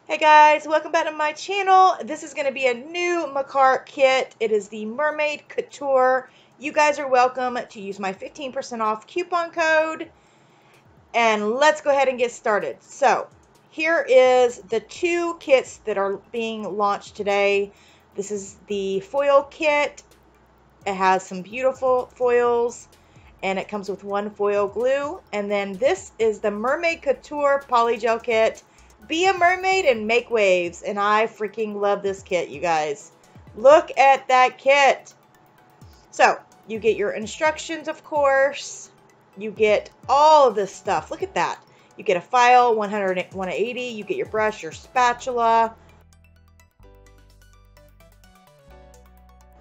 Hey guys, welcome back to my channel. This is going to be a new Makartt kit. It is the Mermaid Couture. You guys are welcome to use my 15% off coupon code. And let's go ahead and get started. So, here is the two kits that are being launched today. This is the foil kit. It has some beautiful foils. And it comes with one foil glue. And then this is the Mermaid Couture Polygel kit. Be a mermaid and make waves. And I freaking love this kit, you guys. Look at that kit. So, you get your instructions, of course. You get all of this stuff. Look at that. You get a file, 180. You get your brush, your spatula.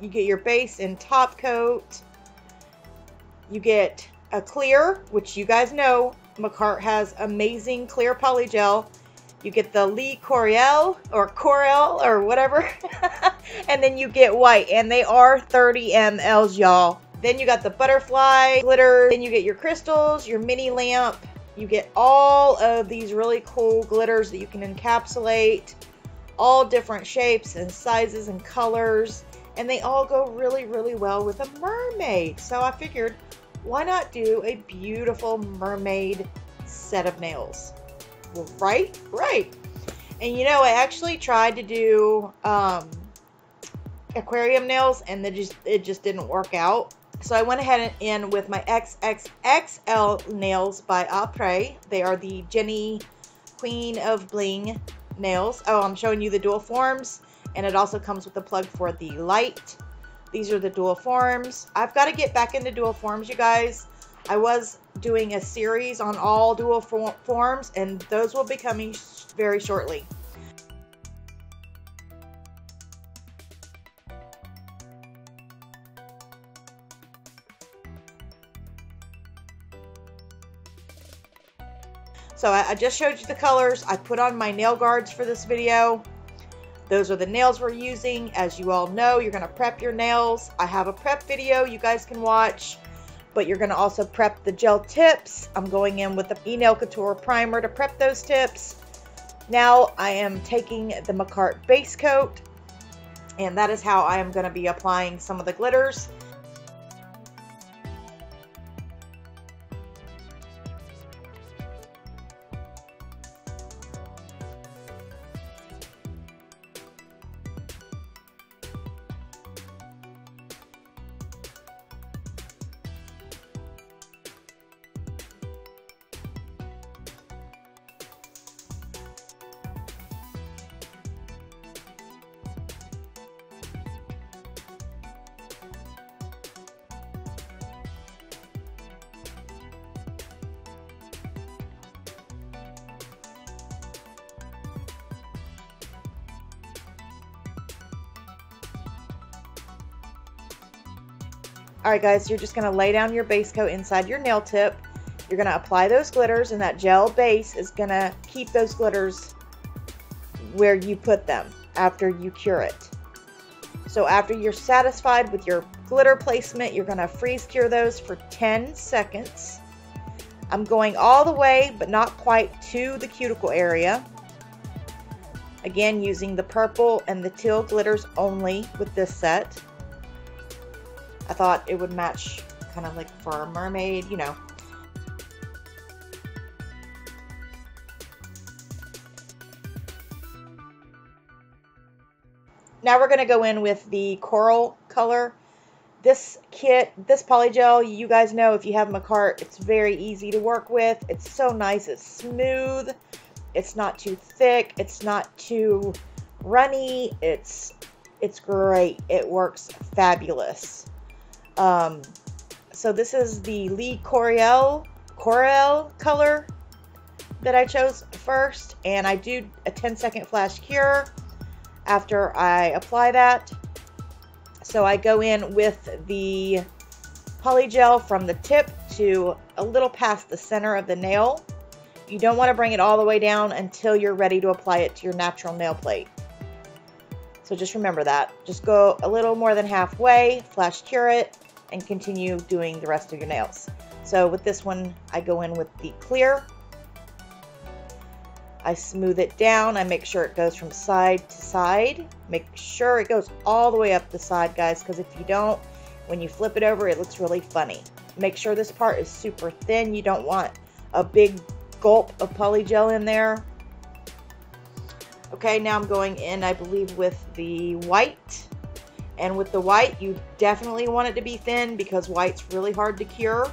You get your base and top coat. You get a clear, which you guys know, Makartt has amazing clear polygel. You get the Lee Corel or whatever. And then you get white. And they are 30 mLs, y'all. Then you got the butterfly glitter. Then you get your crystals, your mini lamp. You get all of these really cool glitters that you can encapsulate. All different shapes and sizes and colors. And they all go really, really well with a mermaid. So I figured, why not do a beautiful mermaid set of nails? Well, right. And you know, I actually tried to do aquarium nails, and it just didn't work out. So I went ahead and in with my XXXL nails by Après. They are the Jenny Queen of Bling nails. Oh, I'm showing you the dual forms, and it also comes with a plug for the light. These are the dual forms. I've got to get back into dual forms, you guys. I was doing a series on all dual forms, and those will be coming very shortly. So I just showed you the colors. I put on my nail guards for this video. Those are the nails we're using. As you all know, you're going to prep your nails. I have a prep video you guys can watch. But you're going to also prep the gel tips. I'm going in with the E-Nail Couture primer to prep those tips. Now I am taking the Makartt base coat, and that is how I am going to be applying some of the glitters. Alright guys, you're just going to lay down your base coat inside your nail tip. You're going to apply those glitters, and that gel base is going to keep those glitters where you put them after you cure it. So after you're satisfied with your glitter placement, you're going to freeze cure those for 10 seconds. I'm going all the way, but not quite, to the cuticle area. Again, using the purple and the teal glitters only with this set. I thought it would match kind of like for a mermaid, you know. Now we're going to go in with the coral color. This kit, this polygel, you guys know if you have Makartt, it's very easy to work with. It's so nice. It's smooth. It's not too thick. It's not too runny. It's great. It works fabulous. So this is the Lee Corel color that I chose first, and I do a 10-second flash cure after I apply that. So I go in with the polygel from the tip to a little past the center of the nail. You don't want to bring it all the way down until you're ready to apply it to your natural nail plate. So just remember that. Just go a little more than halfway, flash cure it, and continue doing the rest of your nails. So with this one, I go in with the clear. I smooth it down. I make sure it goes from side to side. Make sure it goes all the way up the side, guys, because if you don't, when you flip it over, it looks really funny. Make sure this part is super thin. You don't want a big gulp of polygel in there. Okay, now I'm going in, I believe, with the white. And with the white, you definitely want it to be thin because white's really hard to cure.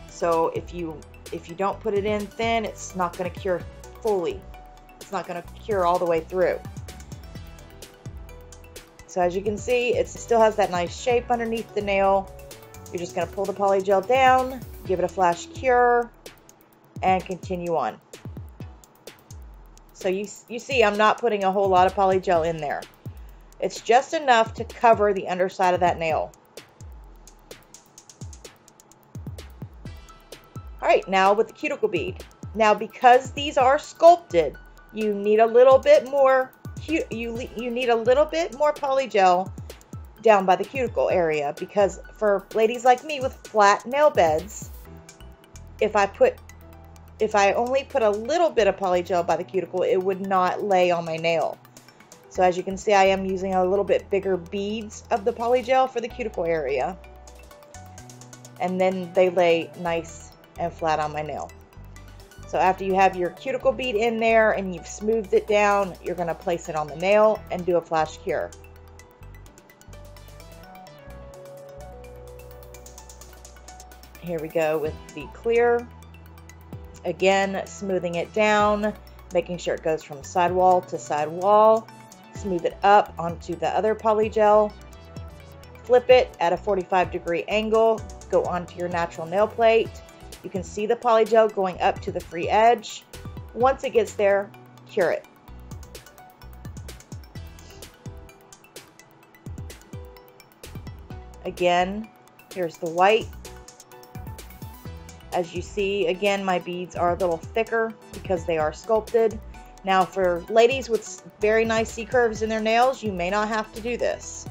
So if you don't put it in thin, it's not going to cure fully. It's not going to cure all the way through. So as you can see, it still has that nice shape underneath the nail. You're just going to pull the polygel down, give it a flash cure, and continue on. So you see I'm not putting a whole lot of polygel in there. It's just enough to cover the underside of that nail. Alright, now with the cuticle bead. Now because these are sculpted, you need a little bit more you need a little bit more polygel down by the cuticle area, because for ladies like me with flat nail beds, if I only put a little bit of polygel by the cuticle, it would not lay on my nail. So as you can see, I am using a little bit bigger beads of the polygel for the cuticle area. And then they lay nice and flat on my nail. So after you have your cuticle bead in there and you've smoothed it down, you're going to place it on the nail and do a flash cure. Here we go with the clear. Again, smoothing it down, making sure it goes from sidewall to sidewall. Smooth it up onto the other polygel. Flip it at a 45-degree angle. Go onto your natural nail plate. You can see the polygel going up to the free edge. Once it gets there, cure it. Again, here's the white. As you see, again, my beads are a little thicker because they are sculpted. Now for ladies with very nice C-curves in their nails, you may not have to do this.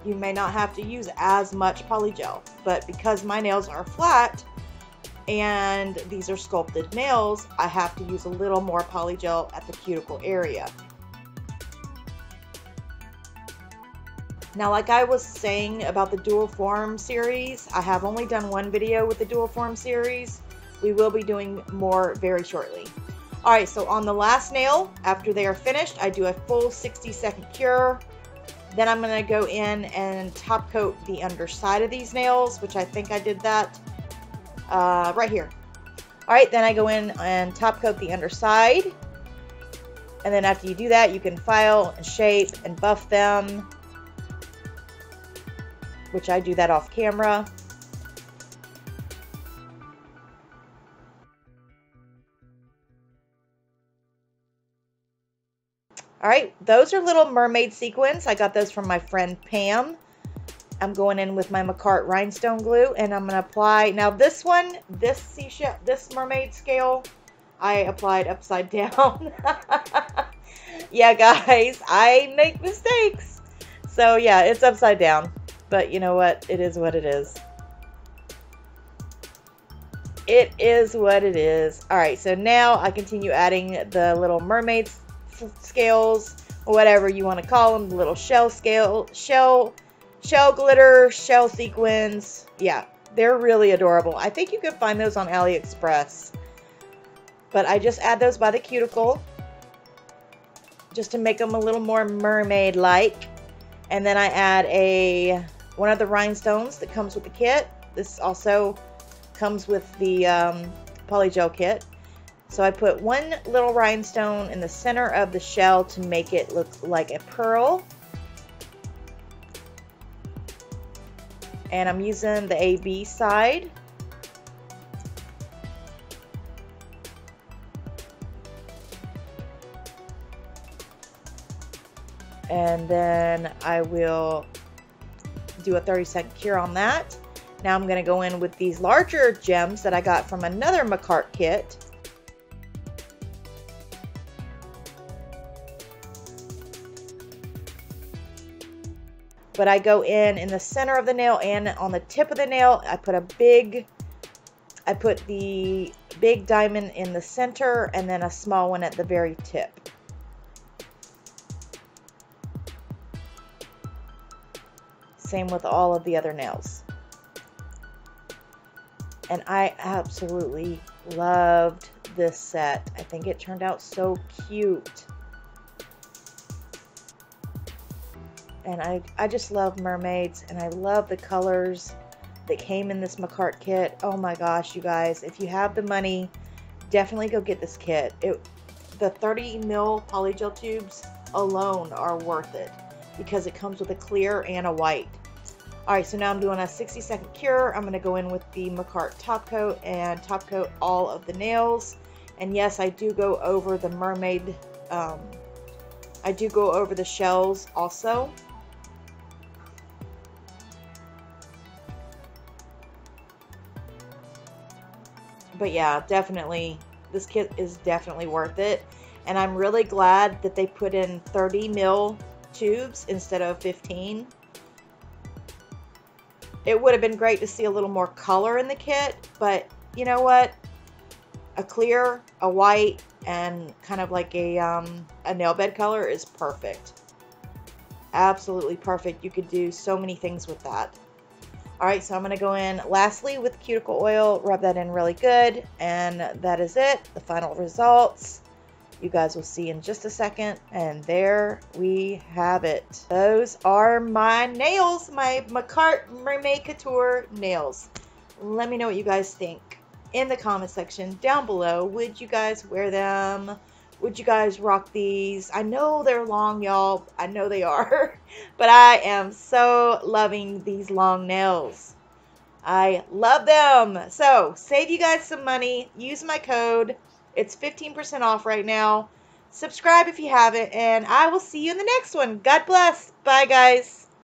You may not have to use as much polygel, but because my nails are flat and these are sculpted nails, I have to use a little more polygel at the cuticle area. Now, like I was saying about the dual form series, I have only done one video with the dual form series. We will be doing more very shortly. Alright, so on the last nail, after they are finished, I do a full 60-second cure. Then I'm going to go in and top coat the underside of these nails, which I think I did that right here. Alright, then I go in and top coat the underside. And then after you do that, you can file and shape and buff them, which I do that off camera. Alright, those are little mermaid sequins. I got those from my friend Pam. I'm going in with my Makartt rhinestone glue, and I'm going to apply. Now this one, this mermaid scale, I applied upside down. Yeah, guys, I make mistakes. So yeah, it's upside down. But you know what? It is what it is. It is what it is. Alright, so now I continue adding the little mermaid scales, or whatever you want to call them, the little shell scale, shell glitter, shell sequins. Yeah, they're really adorable. I think you can find those on AliExpress. But I just add those by the cuticle, just to make them a little more mermaid-like. And then I add one of the rhinestones that comes with the kit. This also comes with the polygel kit. So I put one little rhinestone in the center of the shell to make it look like a pearl. And I'm using the AB side. And then I will do a 30-second cure on that. Now I'm going to go in with these larger gems that I got from another Makartt kit. But I go in the center of the nail and on the tip of the nail. I put the big diamond in the center and then a small one at the very tip. Same with all of the other nails. And I absolutely loved this set. I think it turned out so cute. And I just love mermaids, and I love the colors that came in this Makartt kit. Oh my gosh, you guys, if you have the money, definitely go get this kit. The 30 mil polygel tubes alone are worth it because it comes with a clear and a white. Alright, so now I'm doing a 60-second cure. I'm going to go in with the Makartt top coat and top coat all of the nails. And yes, I do go over the mermaid, I do go over the shells also. But yeah, definitely, this kit is definitely worth it. And I'm really glad that they put in 30 mil tubes instead of 15. It would have been great to see a little more color in the kit, but you know what? A clear, a white, and kind of like a nail bed color is perfect. Absolutely perfect. You could do so many things with that. Alright, so I'm going to go in lastly with cuticle oil, rub that in really good, and that is it. The final results you guys will see in just a second, and there we have it. Those are my nails, my Makartt Mermaid Couture nails. Let me know what you guys think in the comment section down below. Would you guys wear them? Would you guys rock these? I know they're long, y'all. I know they are. But I am so loving these long nails. I love them. So, save you guys some money. Use my code. It's 15% off right now. Subscribe if you haven't. And I will see you in the next one. God bless. Bye, guys.